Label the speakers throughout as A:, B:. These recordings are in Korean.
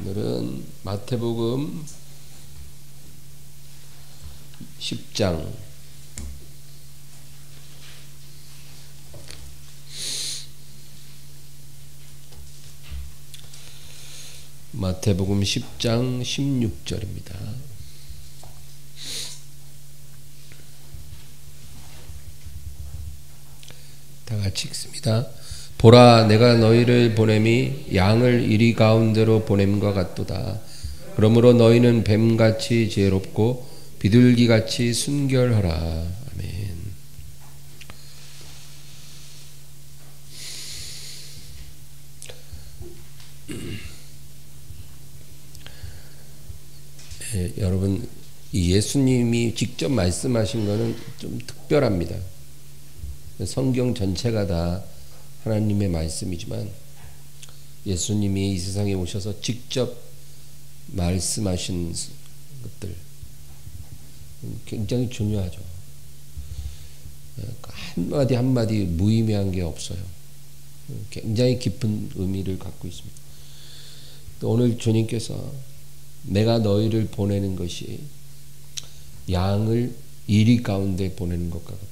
A: 오늘은 마태복음 10장 마태복음 10장 16절입니다. 다 같이 읽습니다. 보라, 내가 너희를 보냄이 양을 이리 가운데로 보냄과 같도다. 그러므로 너희는 뱀같이 지혜롭고 비둘기같이 순결하라. 아멘. 여러분, 이 예수님이 직접 말씀하신 것은 좀 특별합니다. 성경 전체가 다 하나님의 말씀이지만 예수님이 이 세상에 오셔서 직접 말씀하신 것들 굉장히 중요하죠. 한마디 한마디 무의미한 게 없어요. 굉장히 깊은 의미를 갖고 있습니다. 또 오늘 주님께서 내가 너희를 보내는 것이 양을 이리 가운데 보내는 것과 같다.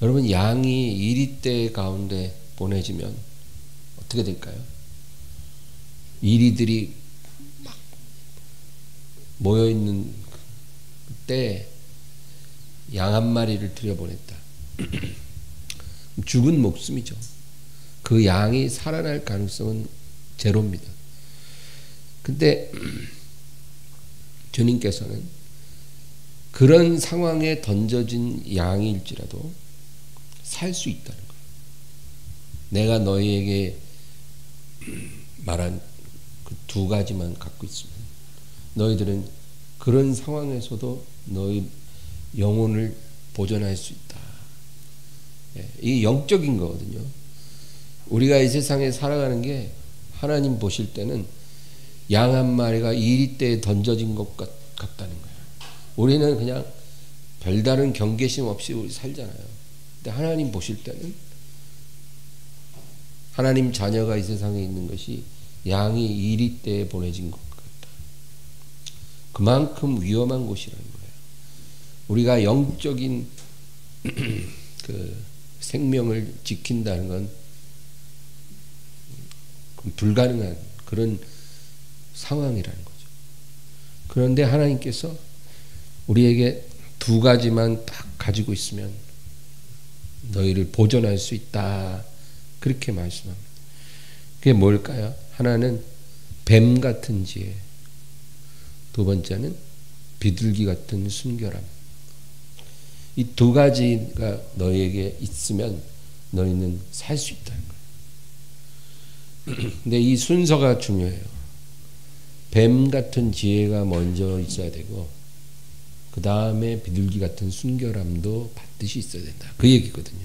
A: 여러분, 양이 이리떼 가운데 보내지면 어떻게 될까요? 이리들이 막 모여있는 때에 양 한 마리를 들여보냈다. 죽은 목숨이죠. 그 양이 살아날 가능성은 제로입니다. 근데 주님께서는 그런 상황에 던져진 양일지라도 살 수 있다는 거예요. 내가 너희에게 말한 그 두 가지만 갖고 있으면 너희들은 그런 상황에서도 너희 영혼을 보존할 수 있다. 이게 영적인 거거든요. 우리가 이 세상에 살아가는 게 하나님 보실 때는 양 한 마리가 이리떼에 던져진 것 같다는 거예요. 우리는 그냥 별다른 경계심 없이 우리 살잖아요. 근데 하나님 보실 때는 하나님 자녀가 이 세상에 있는 것이 양이 이리떼에 보내진 것 같다. 그만큼 위험한 곳이라는 거예요. 우리가 영적인 그 생명을 지킨다는 건 불가능한 그런 상황이라는 거죠. 그런데 하나님께서 우리에게 두 가지만 딱 가지고 있으면 너희를 보존할 수 있다. 그렇게 말씀합니다. 그게 뭘까요? 하나는 뱀 같은 지혜, 두 번째는 비둘기 같은 순결함. 이 두 가지가 너희에게 있으면 너희는 살 수 있다는 거예요. 근데 이 순서가 중요해요. 뱀 같은 지혜가 먼저 있어야 되고 그 다음에 비둘기 같은 순결함도 반드시 있어야 된다. 그 얘기거든요.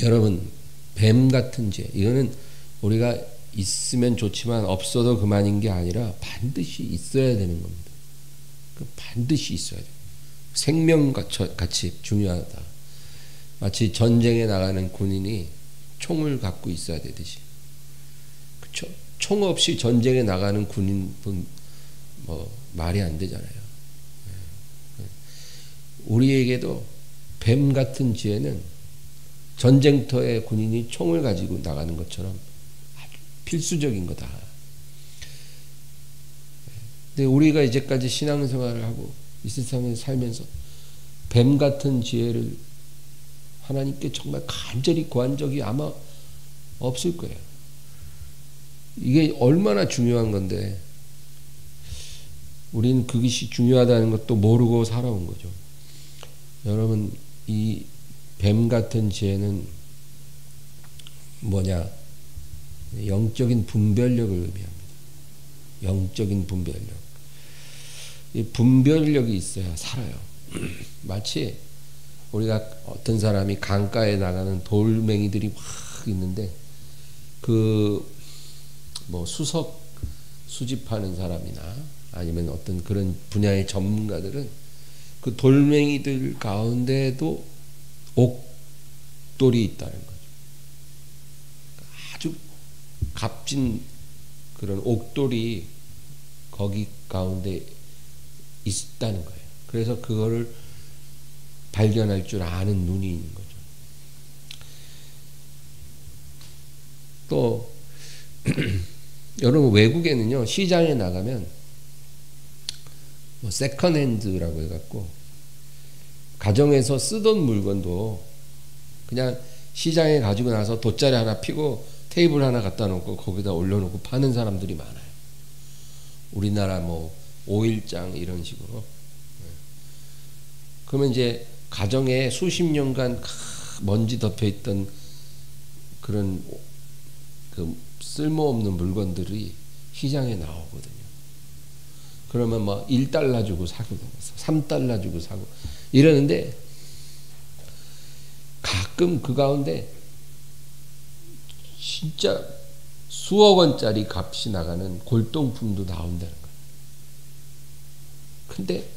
A: 여러분, 뱀 같은 지혜, 이거는 우리가 있으면 좋지만 없어도 그만인 게 아니라 반드시 있어야 되는 겁니다. 반드시 있어야 돼요. 생명같이 중요하다. 마치 전쟁에 나가는 군인이 총을 갖고 있어야 되듯이. 그렇죠? 총 없이 전쟁에 나가는 군인은 말이 안 되잖아요. 우리에게도 뱀 같은 지혜는 전쟁터에 군인이 총을 가지고 나가는 것처럼 아주 필수적인 거다. 근데 우리가 이제까지 신앙생활을 하고 이 세상에 살면서 뱀 같은 지혜를 하나님께 정말 간절히 구한 적이 아마 없을 거예요. 이게 얼마나 중요한 건데 우리는 그것이 중요하다는 것도 모르고 살아온 거죠. 여러분, 이 뱀 같은 지혜는 뭐냐? 영적인 분별력을 의미합니다. 영적인 분별력. 이 분별력이 있어야 살아요. 마치 우리가 어떤 사람이 강가에 나가는 돌멩이들이 막 있는데 수석 수집하는 사람이나 아니면 어떤 그런 분야의 전문가들은 그 돌멩이들 가운데도 옥돌이 있다는 거죠. 아주 값진 그런 옥돌이 거기 가운데 있다는 거예요. 그래서 그거를 발견할 줄 아는 눈이 있는 거죠. 또 여러분 외국에는요, 시장에 나가면 뭐 세컨핸드라고 해갖고 가정에서 쓰던 물건도 그냥 시장에 가지고 나서 돗자리 하나 피고 테이블 하나 갖다 놓고 거기다 올려놓고 파는 사람들이 많아요. 우리나라 뭐 오일장 이런 식으로. 그러면 이제 가정에 수십 년간 먼지 덮여있던 그런 그 쓸모없는 물건들이 시장에 나오거든요. 그러면 뭐 1달러 주고 사고 3달러 주고 사고 이러는데 가끔 그 가운데 진짜 수억 원짜리 값이 나가는 골동품도 나온다는 거예요. 근데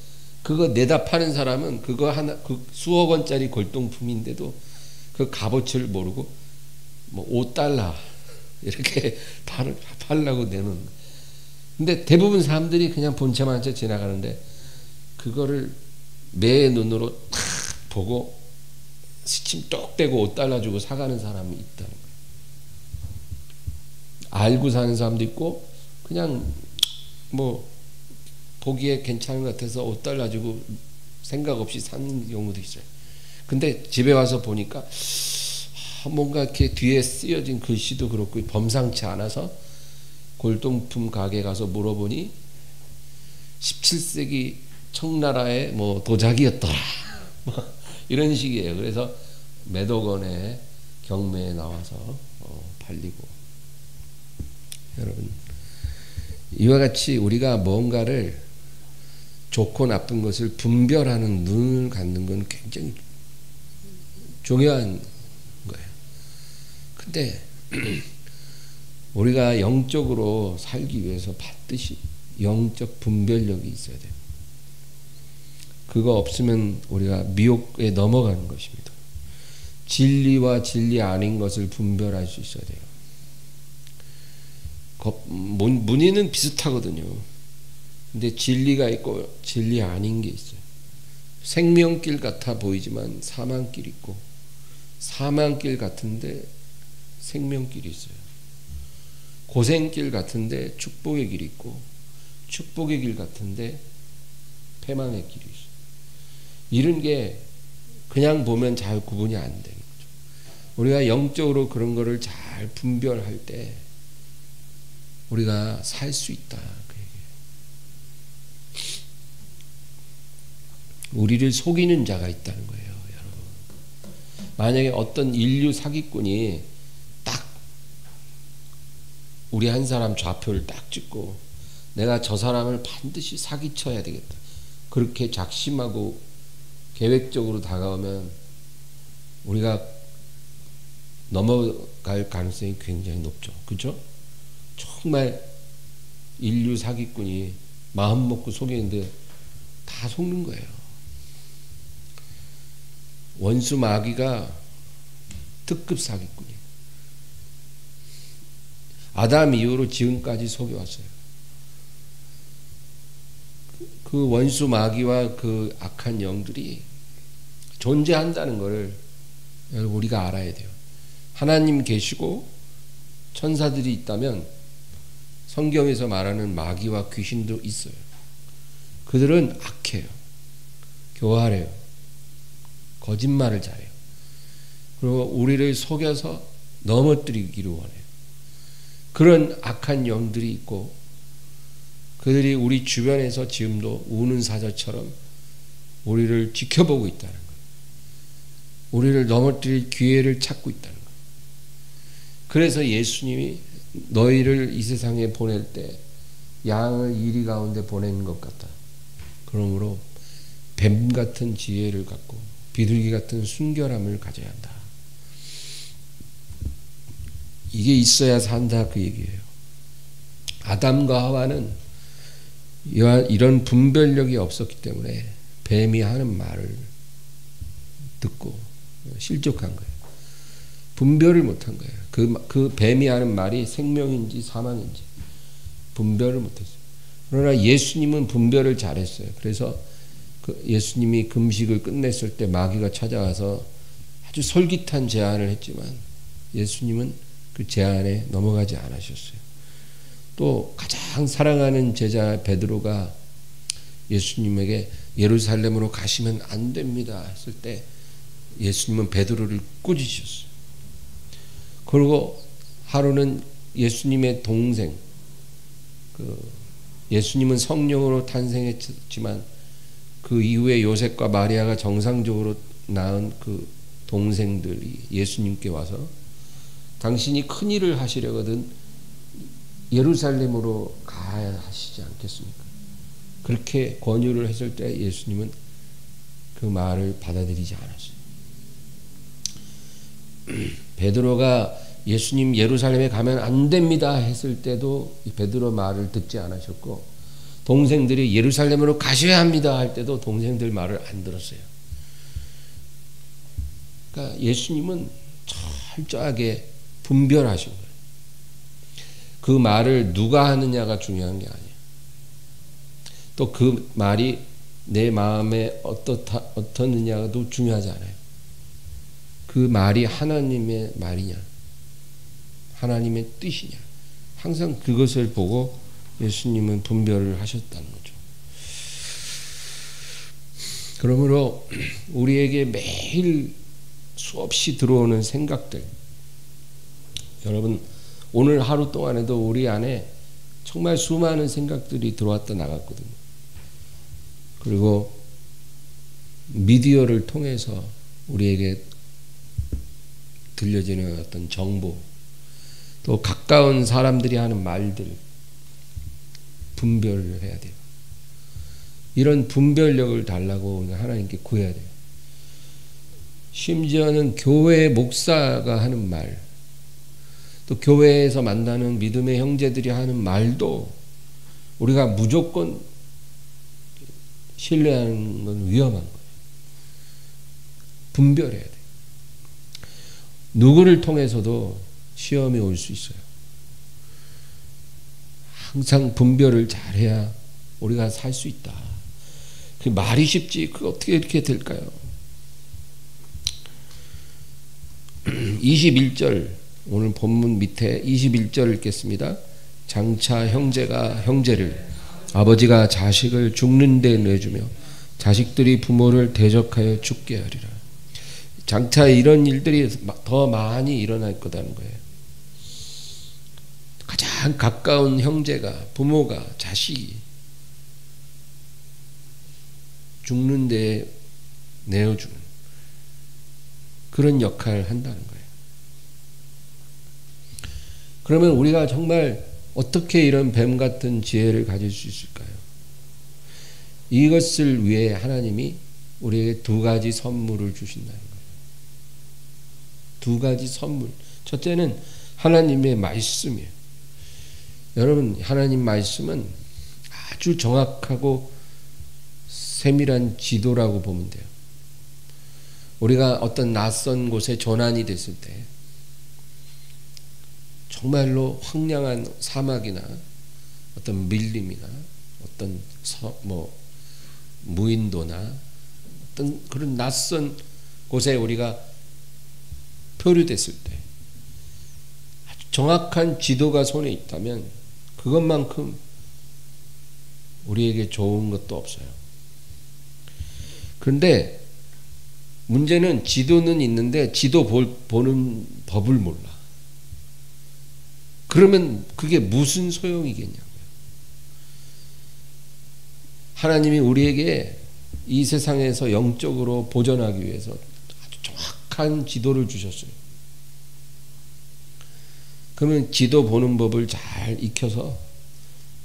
A: 그거 내다 파는 사람은 그거 하나, 그 수억 원짜리 골동품인데도 그 값어치를 모르고 뭐 5달러 이렇게 팔라고 내는. 근데 대부분 사람들이 그냥 본체만 채 지나가는데 그거를 매 눈으로 탁 보고 시침 똑 떼고 5달러 주고 사가는 사람이 있다는 거예요. 알고 사는 사람도 있고 그냥 뭐 보기에 괜찮은 것 같아서 5달러 주고 생각 없이 사는 경우도 있어요. 근데 집에 와서 보니까 뭔가 이렇게 뒤에 쓰여진 글씨도 그렇고 범상치 않아서 골동품 가게 가서 물어보니 17세기 청나라의 뭐 도자기였더라. 뭐 이런 식이에요. 그래서 몇억 원의 경매에 나와서 팔리고. 여러분, 이와 같이 우리가 뭔가를 좋고 나쁜 것을 분별하는 눈을 갖는 건 굉장히 중요한 거예요. 근데 우리가 영적으로 살기 위해서 반드시 영적 분별력이 있어야 돼요. 그거 없으면 우리가 미혹에 넘어가는 것입니다. 진리와 진리 아닌 것을 분별할 수 있어야 돼요. 무늬는 비슷하거든요. 근데 진리가 있고 진리 아닌 게 있어요. 생명길 같아 보이지만 사망길이 있고 사망길 같은데 생명길이 있어요. 고생길 같은데 축복의 길이 있고 축복의 길 같은데 패망의 길이 있어요. 이런 게 그냥 보면 잘 구분이 안 되는 거죠. 우리가 영적으로 그런 거를 잘 분별할 때 우리가 살 수 있다. 그 얘기예요. 우리를 속이는 자가 있다는 거예요, 여러분. 만약에 어떤 인류 사기꾼이 딱 우리 한 사람 좌표를 딱 찍고 내가 저 사람을 반드시 사기쳐야 되겠다. 그렇게 작심하고 계획적으로 다가오면 우리가 넘어갈 가능성이 굉장히 높죠. 그렇죠? 정말 인류 사기꾼이 마음 먹고 속이는데 다 속는 거예요. 원수 마귀가 특급 사기꾼이에요. 아담 이후로 지금까지 속여왔어요. 그 원수 마귀와 그 악한 영들이 존재한다는 것을 여러분 우리가 알아야 돼요. 하나님 계시고 천사들이 있다면 성경에서 말하는 마귀와 귀신도 있어요. 그들은 악해요. 교활해요. 거짓말을 잘해요. 그리고 우리를 속여서 넘어뜨리기를 원해요. 그런 악한 영들이 있고 그들이 우리 주변에서 지금도 우는 사자처럼 우리를 지켜보고 있다는 거예요. 우리를 넘어뜨릴 기회를 찾고 있다는 거예요. 그래서 예수님이 너희를 이 세상에 보낼 때 양을 이리 가운데 보낸 것 같다. 그러므로 뱀 같은 지혜를 갖고 비둘기 같은 순결함을 가져야 한다. 이게 있어야 산다 그 얘기예요. 아담과 하와는 이런 분별력이 없었기 때문에 뱀이 하는 말을 듣고 실족한 거예요. 분별을 못한 거예요. 그 뱀이 하는 말이 생명인지 사망인지 분별을 못했어요. 그러나 예수님은 분별을 잘했어요. 그래서 예수님이 금식을 끝냈을 때 마귀가 찾아와서 아주 솔깃한 제안을 했지만 예수님은 그 제안에 넘어가지 않으셨어요. 또 가장 사랑하는 제자 베드로가 예수님에게 예루살렘으로 가시면 안 됩니다 했을 때 예수님은 베드로를 꾸짖으셨어요. 그리고 하루는 예수님의 동생, 예수님은 성령으로 탄생했지만 그 이후에 요셉과 마리아가 정상적으로 낳은 그 동생들이 예수님께 와서 당신이 큰일을 하시려거든 예루살렘으로 가야 하시지 않겠습니까? 그렇게 권유를 했을 때 예수님은 그 말을 받아들이지 않았어요. 베드로가 예수님 예루살렘에 가면 안 됩니다 했을 때도 베드로 말을 듣지 않으셨고, 동생들이 예루살렘으로 가셔야 합니다 할 때도 동생들 말을 안 들었어요. 그러니까 예수님은 철저하게 분별하신 거예요. 그 말을 누가 하느냐가 중요한 게 아니에요. 또 그 말이 내 마음에 어떻느냐도 중요하지 않아요. 그 말이 하나님의 말이냐, 하나님의 뜻이냐, 항상 그것을 보고 예수님은 분별을 하셨다는 거죠. 그러므로 우리에게 매일 수없이 들어오는 생각들, 여러분 오늘 하루 동안에도 우리 안에 정말 수많은 생각들이 들어왔다 나갔거든요. 그리고 미디어를 통해서 우리에게 들려지는 어떤 정보, 또 가까운 사람들이 하는 말들, 분별을 해야 돼요. 이런 분별력을 달라고 우리가 하나님께 구해야 돼요. 심지어는 교회 목사가 하는 말, 또 교회에서 만나는 믿음의 형제들이 하는 말도 우리가 무조건 신뢰하는 건 위험한 거예요. 분별해야 돼요. 누구를 통해서도 시험이 올 수 있어요. 항상 분별을 잘해야 우리가 살 수 있다. 그 말이 쉽지 그 어떻게 이렇게 될까요? 21절, 오늘 본문 밑에 21절 읽겠습니다. 장차 형제가 형제를, 아버지가 자식을 죽는 데 내주며 자식들이 부모를 대적하여 죽게 하리라. 장차 이런 일들이 더 많이 일어날 거라는 거예요. 가장 가까운 형제가, 부모가 자식이 죽는 데 내어주는 그런 역할을 한다는 거예요. 그러면 우리가 정말 어떻게 이런 뱀 같은 지혜를 가질 수 있을까요? 이것을 위해 하나님이 우리에게 두 가지 선물을 주신다는 거예요. 두 가지 선물. 첫째는 하나님의 말씀이에요. 여러분, 하나님 말씀은 아주 정확하고 세밀한 지도라고 보면 돼요. 우리가 어떤 낯선 곳에 전환이 됐을 때 정말로 황량한 사막이나 어떤 밀림이나 어떤 무인도나 어떤 그런 낯선 곳에 우리가 표류됐을 때 아주 정확한 지도가 손에 있다면 그것만큼 우리에게 좋은 것도 없어요. 그런데 문제는 지도는 있는데 지도 보는 법을 몰라. 그러면 그게 무슨 소용이겠냐고요. 하나님이 우리에게 이 세상에서 영적으로 보존하기 위해서 아주 정확한 지도를 주셨어요. 그러면 지도 보는 법을 잘 익혀서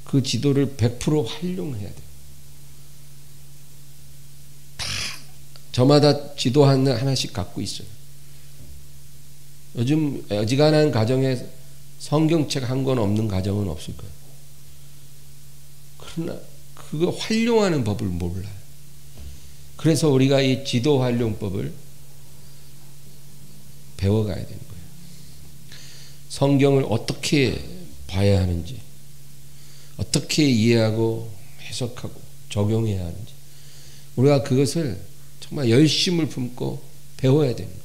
A: 그 지도를 100% 활용해야 돼요. 다 저마다 지도 하나씩 갖고 있어요. 요즘 어지간한 가정에 성경책 한 권 없는 가정은 없을 거예요. 그러나 그거 활용하는 법을 몰라요. 그래서 우리가 이 지도 활용법을 배워가야 되는 거예요. 성경을 어떻게 봐야 하는지, 어떻게 이해하고 해석하고 적용해야 하는지, 우리가 그것을 정말 열심을 품고 배워야 됩니다.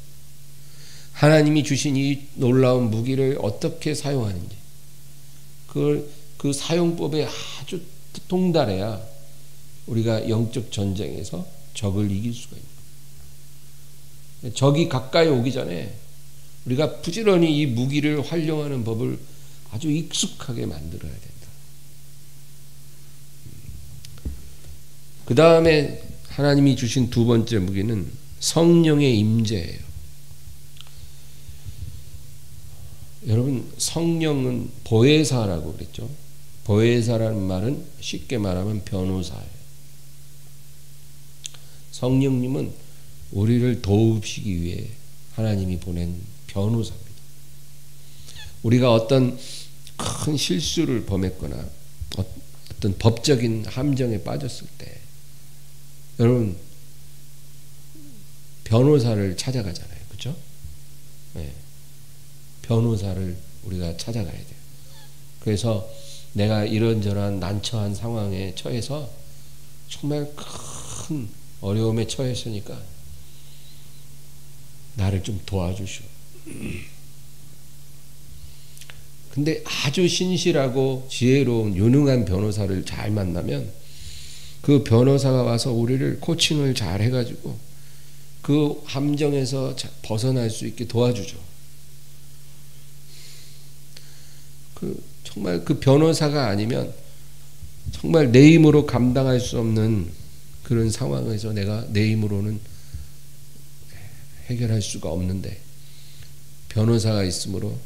A: 하나님이 주신 이 놀라운 무기를 어떻게 사용하는지, 그 사용법에 아주 통달해야 우리가 영적 전쟁에서 적을 이길 수가 있는 거예요. 적이 가까이 오기 전에 우리가 부지런히 이 무기를 활용하는 법을 아주 익숙하게 만들어야 된다. 그 다음에 하나님이 주신 두 번째 무기는 성령의 임재예요. 여러분, 성령은 보혜사라고 그랬죠. 보혜사라는 말은 쉽게 말하면 변호사예요. 성령님은 우리를 도우시기 위해 하나님이 보낸 변호사입니다. 우리가 어떤 큰 실수를 범했거나 어떤 법적인 함정에 빠졌을 때 여러분 변호사를 찾아가잖아요. 그렇죠? 네. 변호사를 우리가 찾아가야 돼요. 그래서 내가 이런저런 난처한 상황에 처해서 정말 큰 어려움에 처했으니까 나를 좀 도와주시오. 근데 아주 신실하고 지혜로운 유능한 변호사를 잘 만나면 그 변호사가 와서 우리를 코칭을 잘 해가지고 그 함정에서 벗어날 수 있게 도와주죠. 정말 그 변호사가 아니면 정말 내 힘으로 감당할 수 없는 그런 상황에서 내가 내 힘으로는 해결할 수가 없는데 변호사가 있으므로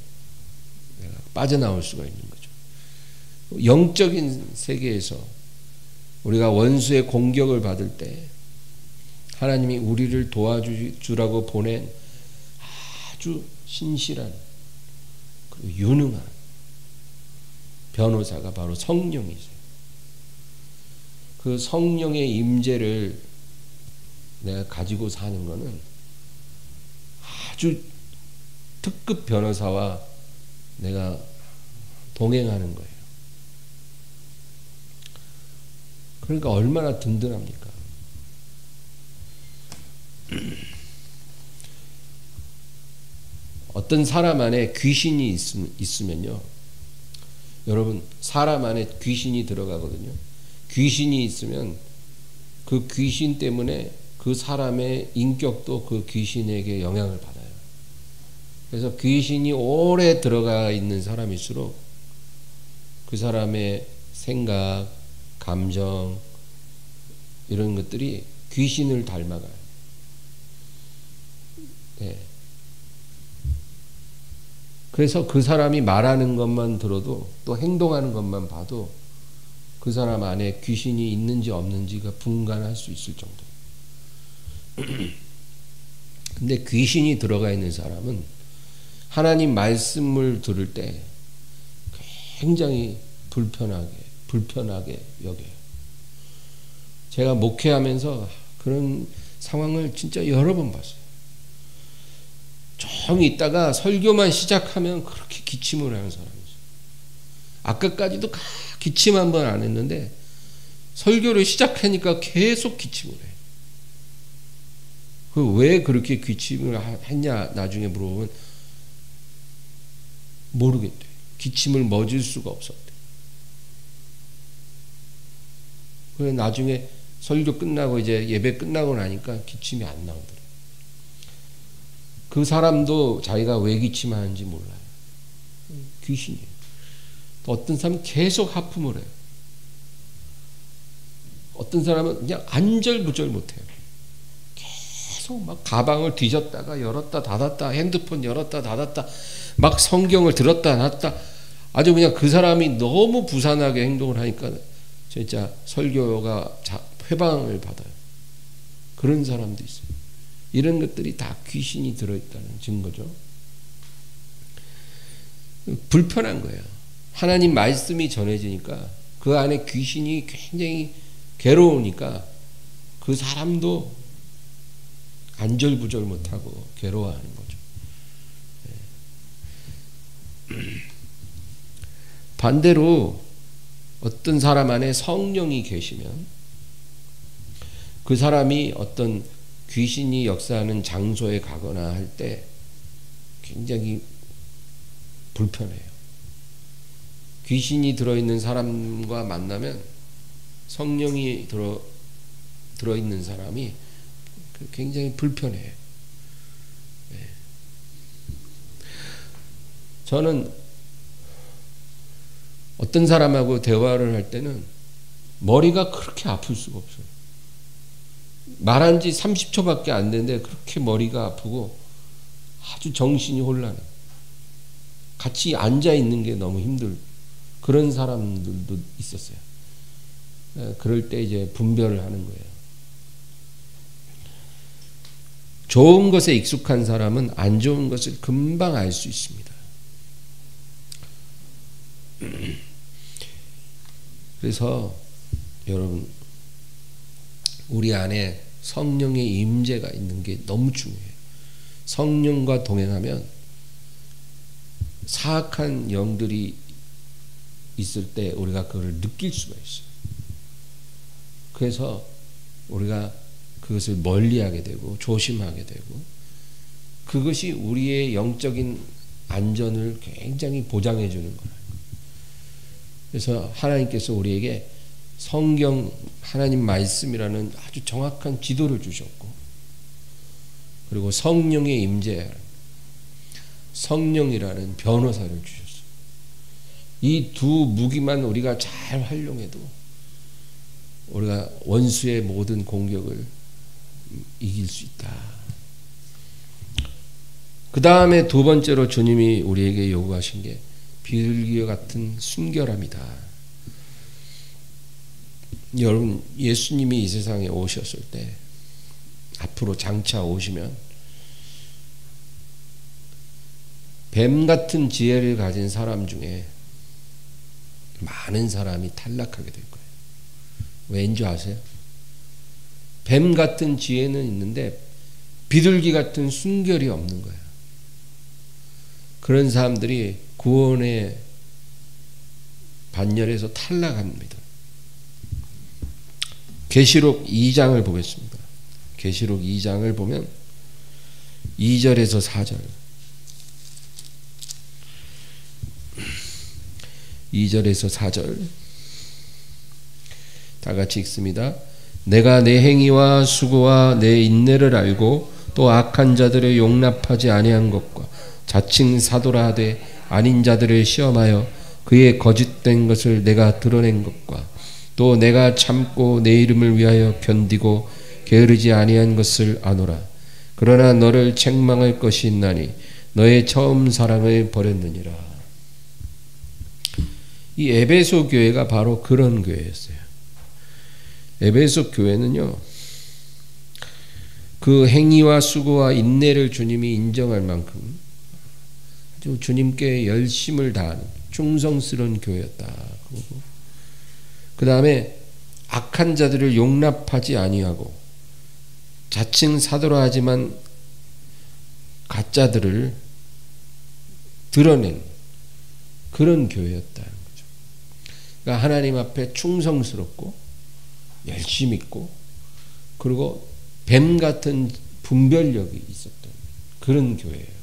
A: 내가 빠져나올 수가 있는 거죠. 영적인 세계에서 우리가 원수의 공격을 받을 때 하나님이 우리를 도와주라고 보낸 아주 신실한 그리고 유능한 변호사가 바로 성령이죠. 그 성령의 임재를 내가 가지고 사는 것은 아주 특급 변호사와 내가 동행하는 거예요. 그러니까 얼마나 든든합니까? 어떤 사람 안에 귀신이 있으면요. 여러분, 사람 안에 귀신이 들어가거든요. 귀신이 있으면 그 귀신 때문에 그 사람의 인격도 그 귀신에게 영향을 받아요. 그래서 귀신이 오래 들어가 있는 사람일수록 그 사람의 생각, 감정 이런 것들이 귀신을 닮아가요. 네. 그래서 그 사람이 말하는 것만 들어도 또 행동하는 것만 봐도 그 사람 안에 귀신이 있는지 없는지가 분간할 수 있을 정도예요. 근데 귀신이 들어가 있는 사람은 하나님 말씀을 들을 때 굉장히 불편하게 여겨요. 제가 목회하면서 그런 상황을 진짜 여러 번 봤어요. 좀 있다가 설교만 시작하면 그렇게 기침을 하는 사람이 있어요. 아까까지도 기침 한 번 안 했는데 설교를 시작하니까 계속 기침을 해요. 왜 그렇게 기침을 했냐 나중에 물어보면 모르겠대요. 기침을 멎을 수가 없었대요. 그래서 나중에 설교 끝나고 이제 예배 끝나고 나니까 기침이 안 나오더래요. 그 사람도 자기가 왜 기침하는지 몰라요. 귀신이에요. 또 어떤 사람은 계속 하품을 해요. 어떤 사람은 그냥 안절부절 못해요. 계속 막 가방을 뒤졌다가 열었다 닫았다, 핸드폰 열었다 닫았다, 막 성경을 들었다 놨다, 아주 그냥 그 사람이 너무 부산하게 행동을 하니까 진짜 설교가 회방을 받아요. 그런 사람도 있어요. 이런 것들이 다 귀신이 들어있다는 증거죠. 불편한 거예요. 하나님 말씀이 전해지니까 그 안에 귀신이 굉장히 괴로우니까 그 사람도 안절부절 못하고 괴로워하는 거죠. 반대로 어떤 사람 안에 성령이 계시면 그 사람이 어떤 귀신이 역사하는 장소에 가거나 할 때 굉장히 불편해요. 귀신이 들어있는 사람과 만나면 성령이 들어있는 사람이 굉장히 불편해요. 네. 저는 어떤 사람하고 대화를 할 때는 머리가 그렇게 아플 수가 없어요. 말한 지 30초밖에 안 됐는데 그렇게 머리가 아프고 아주 정신이 혼란해. 같이 앉아 있는 게 너무 그런 사람들도 있었어요. 그럴 때 이제 분별을 하는 거예요. 좋은 것에 익숙한 사람은 안 좋은 것을 금방 알 수 있습니다. 그래서 여러분, 우리 안에 성령의 임재가 있는 게 너무 중요해요. 성령과 동행하면 사악한 영들이 있을 때 우리가 그걸 느낄 수가 있어요. 그래서 우리가 그것을 멀리하게 되고 조심하게 되고, 그것이 우리의 영적인 안전을 굉장히 보장해 주는 거예요. 그래서 하나님께서 우리에게 성경, 하나님 말씀이라는 아주 정확한 지도를 주셨고, 그리고 성령의 임재, 성령이라는 변호사를 주셨어요. 이 두 무기만 우리가 잘 활용해도 우리가 원수의 모든 공격을 이길 수 있다. 그 다음에 두 번째로 주님이 우리에게 요구하신 게 비둘기와 같은 순결함이다. 여러분, 예수님이 이 세상에 오셨을 때, 앞으로 장차 오시면 뱀 같은 지혜를 가진 사람 중에 많은 사람이 탈락하게 될 거예요. 왜인 줄 아세요? 뱀 같은 지혜는 있는데 비둘기 같은 순결이 없는 거예요. 그런 사람들이 구원의 반열에서 탈락합니다. 계시록 2장을 보겠습니다. 계시록 2장을 보면 2절에서 4절, 2절에서 4절 다 같이 읽습니다. 내가 내 행위와 수고와 내 인내를 알고 또 악한 자들을 용납하지 아니한 것과 자칭 사도라 하되 아닌 자들을 시험하여 그의 거짓된 것을 내가 드러낸 것과 또 내가 참고 내 이름을 위하여 견디고 게으르지 아니한 것을 아노라. 그러나 너를 책망할 것이 있나니 너의 처음 사랑을 버렸느니라. 이 에베소 교회가 바로 그런 교회였어요. 에베소 교회는요, 그 행위와 수고와 인내를 주님이 인정할 만큼 주님께 열심을 다하는 충성스러운 교회였다. 그 다음에 악한 자들을 용납하지 아니하고 자칭 사도라 하지만 가짜들을 드러낸 그런 교회였다는 거죠. 그러니까 하나님 앞에 충성스럽고 열심 있고, 그리고 뱀 같은 분별력이 있었던 그런 교회예요.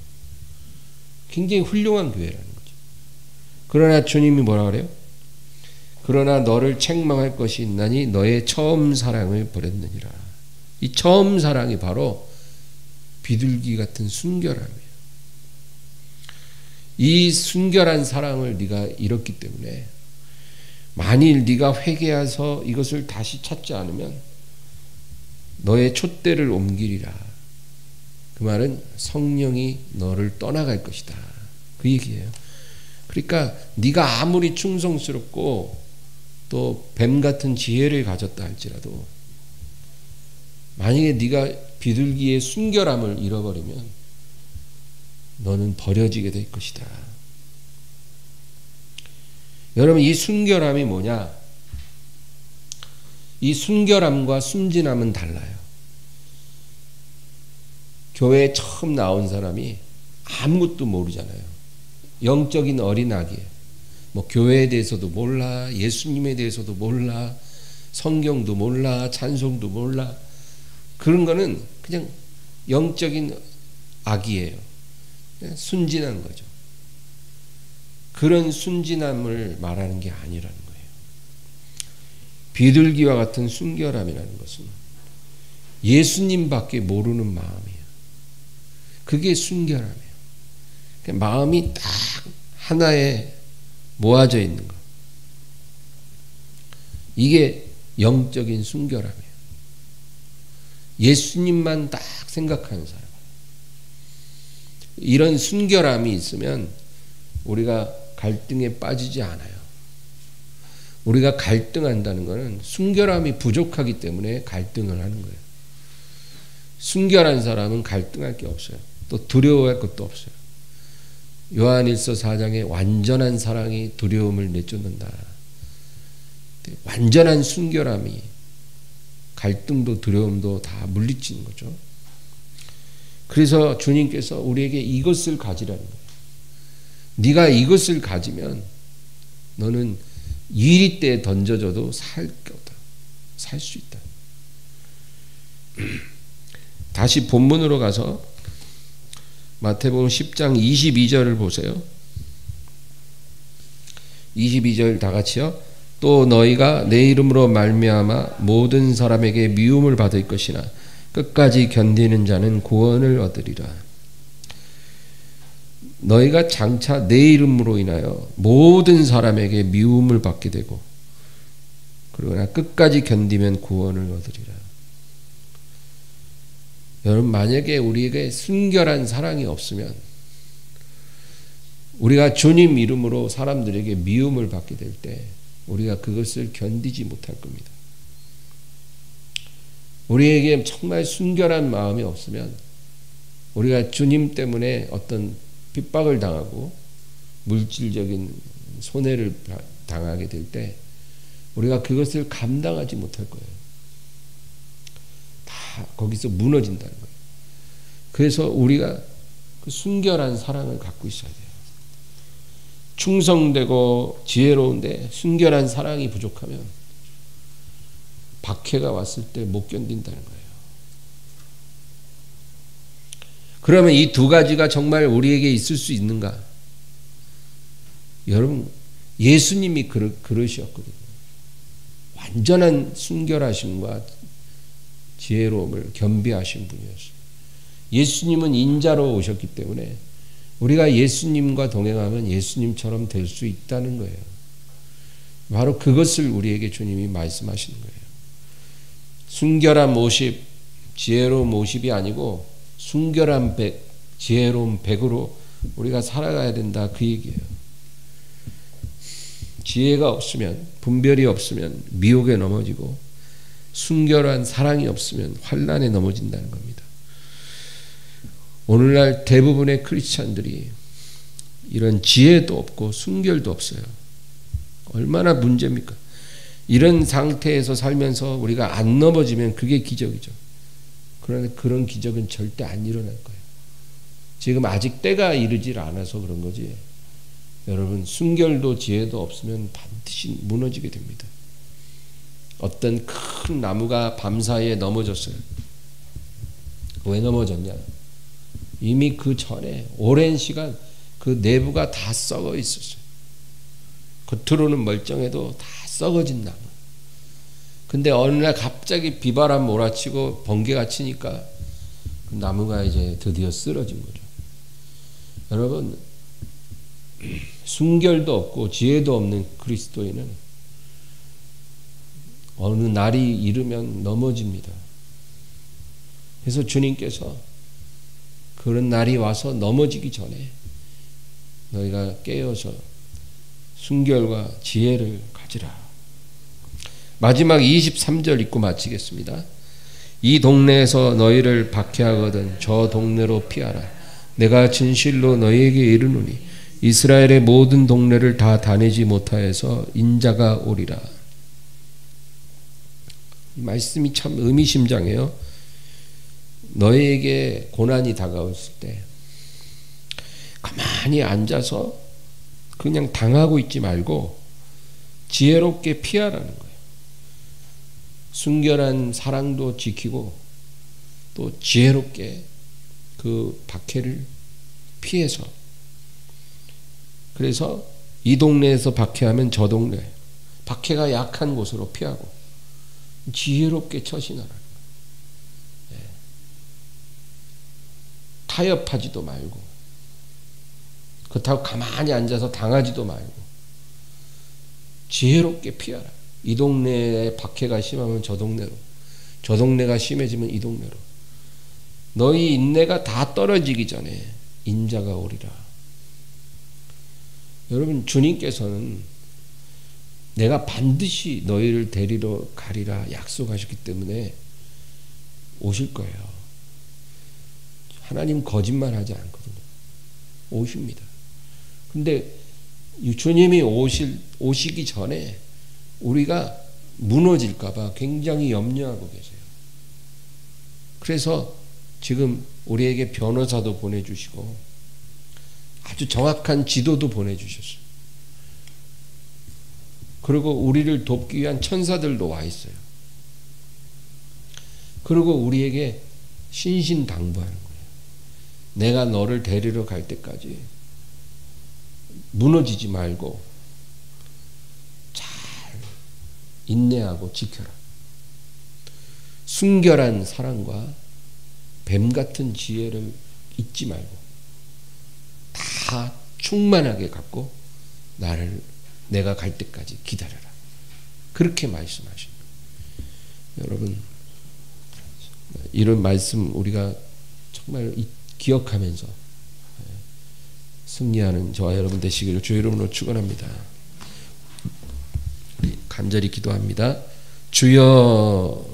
A: 굉장히 훌륭한 교회라는 거죠. 그러나 주님이 뭐라 그래요? 그러나 너를 책망할 것이 있나니 너의 처음 사랑을 버렸느니라. 이 처음 사랑이 바로 비둘기 같은 순결함이에요. 이 순결한 사랑을 네가 잃었기 때문에 만일 네가 회개해서 이것을 다시 찾지 않으면 너의 촛대를 옮기리라. 그 말은 성령이 너를 떠나갈 것이다. 그 얘기예요. 그러니까 네가 아무리 충성스럽고 또 뱀 같은 지혜를 가졌다 할지라도 만약에 네가 비둘기의 순결함을 잃어버리면 너는 버려지게 될 것이다. 여러분, 이 순결함이 뭐냐? 이 순결함과 순진함은 달라요. 교회에 처음 나온 사람이 아무것도 모르잖아요. 영적인 어린아기예요. 뭐 교회에 대해서도 몰라, 예수님에 대해서도 몰라, 성경도 몰라, 찬송도 몰라. 그런 거는 그냥 영적인 악이에요. 순진한 거죠. 그런 순진함을 말하는 게 아니라는 거예요. 비둘기와 같은 순결함이라는 것은 예수님밖에 모르는 마음이에요. 그게 순결함이에요. 마음이 딱 하나에 모아져 있는 것. 이게 영적인 순결함이에요. 예수님만 딱 생각하는 사람. 이런 순결함이 있으면 우리가 갈등에 빠지지 않아요. 우리가 갈등한다는 것은 순결함이 부족하기 때문에 갈등을 하는 거예요. 순결한 사람은 갈등할 게 없어요. 또 두려워할 것도 없어요. 요한일서 4장에 완전한 사랑이 두려움을 내쫓는다. 완전한 순결함이 갈등도 두려움도 다 물리치는 거죠. 그래서 주님께서 우리에게 이것을 가지라는 거예요. 네가 이것을 가지면 너는 이리때에 던져져도 살 거다. 살 수 있다. 다시 본문으로 가서 마태복음 10장 22절을 보세요. 22절 다 같이요. 또 너희가 내 이름으로 말미암아 모든 사람에게 미움을 받을 것이나 끝까지 견디는 자는 구원을 얻으리라. 너희가 장차 내 이름으로 인하여 모든 사람에게 미움을 받게 되고 그러나 끝까지 견디면 구원을 얻으리라. 여러분, 만약에 우리에게 순결한 사랑이 없으면 우리가 주님 이름으로 사람들에게 미움을 받게 될 때 우리가 그것을 견디지 못할 겁니다. 우리에게 정말 순결한 마음이 없으면 우리가 주님 때문에 어떤 핍박을 당하고 물질적인 손해를 당하게 될 때 우리가 그것을 감당하지 못할 거예요. 다 거기서 무너진다는 거예요. 그래서 우리가 그 순결한 사랑을 갖고 있어야 돼요. 충성되고 지혜로운데 순결한 사랑이 부족하면 박해가 왔을 때 못 견딘다는 거예요. 그러면 이 두 가지가 정말 우리에게 있을 수 있는가? 여러분, 예수님이 그러셨거든요. 완전한 순결하심과 지혜로움을 겸비하신 분이었어요. 예수님은 인자로 오셨기 때문에 우리가 예수님과 동행하면 예수님처럼 될 수 있다는 거예요. 바로 그것을 우리에게 주님이 말씀하시는 거예요. 순결한 모습, 지혜로운 모습이 아니고 순결한 백, 지혜로운 백으로 우리가 살아가야 된다, 그 얘기예요. 지혜가 없으면, 분별이 없으면 미혹에 넘어지고 순결한 사랑이 없으면 환난에 넘어진다는 겁니다. 오늘날 대부분의 크리스찬들이 이런 지혜도 없고 순결도 없어요. 얼마나 문제입니까? 이런 상태에서 살면서 우리가 안 넘어지면 그게 기적이죠. 그러나 그런 기적은 절대 안 일어날 거예요. 지금 아직 때가 이르질 않아서 그런 거지. 여러분, 순결도 지혜도 없으면 반드시 무너지게 됩니다. 어떤 큰 나무가 밤사이에 넘어졌어요. 왜 넘어졌냐? 이미 그 전에 오랜 시간 그 내부가 다 썩어 있었어요. 겉으로는 멀쩡해도 다 썩어진 나무. 근데 어느 날 갑자기 비바람 몰아치고 번개가 치니까 그 나무가 이제 드디어 쓰러진 거죠. 여러분, 순결도 없고 지혜도 없는 그리스도인은 어느 날이 이르면 넘어집니다. 그래서 주님께서 그런 날이 와서 넘어지기 전에 너희가 깨어서 순결과 지혜를 가지라. 마지막 23절 읽고 마치겠습니다. 이 동네에서 너희를 박해하거든 저 동네로 피하라. 내가 진실로 너희에게 이르노니 이스라엘의 모든 동네를 다 다니지 못하여서 인자가 오리라. 이 말씀이 참 의미심장해요. 너희에게 고난이 다가왔을 때 가만히 앉아서 그냥 당하고 있지 말고 지혜롭게 피하라는 거예요. 순결한 사랑도 지키고 또 지혜롭게 그 박해를 피해서, 그래서 이 동네에서 박해하면 저 동네, 박해가 약한 곳으로 피하고 지혜롭게 처신하라는 거예요. 타협하지도 말고 그렇다고 가만히 앉아서 당하지도 말고 지혜롭게 피하라. 이 동네에 박해가 심하면 저 동네로, 저 동네가 심해지면 이 동네로. 너희 인내가 다 떨어지기 전에 인자가 오리라. 여러분, 주님께서는 내가 반드시 너희를 데리러 가리라 약속하셨기 때문에 오실 거예요. 하나님 거짓말하지 않거든요. 오십니다. 근데 주님이 오시기 전에 우리가 무너질까봐 굉장히 염려하고 계세요. 그래서 지금 우리에게 변호사도 보내주시고 아주 정확한 지도도 보내주셨어요. 그리고 우리를 돕기 위한 천사들도 와 있어요. 그리고 우리에게 신신당부하는 거예요. 내가 너를 데리러 갈 때까지 무너지지 말고 잘 인내하고 지켜라. 순결한 사랑과 뱀 같은 지혜를 잊지 말고 다 충만하게 갖고 내가 갈 때까지 기다려라. 그렇게 말씀하신 거예요. 여러분, 이런 말씀 우리가 정말 기억하면서 승리하는 저와 여러분 되시기를 주의 이름으로 축원합니다. 우리 간절히 기도합니다. 주여,